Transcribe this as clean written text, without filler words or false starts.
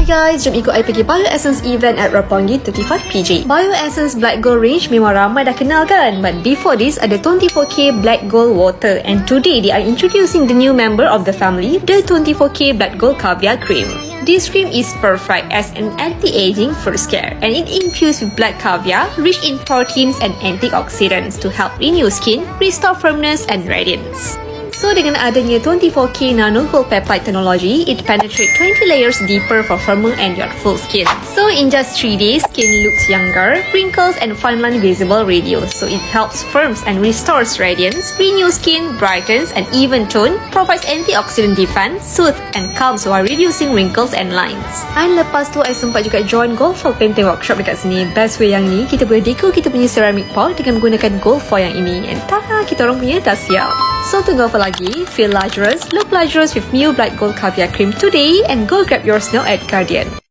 Hi guys, jom ikut I pergi Bio Essence event at Roppongi 35PG. Bio Essence Black Gold range memang ramai dah kenal kan? But before this, ada 24K Black Gold Water, and today they are introducing the new member of the family, the 24K Black Gold Caviar Cream. This cream is perfect as an anti-aging first care, and it infused with black caviar, rich in proteins and antioxidants to help renew skin, restore firmness and radiance. So dengan adanya 24K Nano Gold Peptide technology, it penetrates 20 layers deeper for firmer and youthful skin. So in just 3 days, skin looks younger, wrinkles and fine line visible reduce. So it helps firms and restores radiance, renew skin, brightens and even tone, provides antioxidant defense, soothes and calms while reducing wrinkles and lines. And lepas tu, I sempat juga join gold foil painting workshop dekat sini. Best way yang ni, kita boleh deco kita punya ceramic pot dengan menggunakan gold foil yang ini. And tada, kita orang punya dah siap. So tunggu apa lagi? Feel luxurious, look luxurious with new Black Gold Caviar Cream today and go grab yours now at Guardian.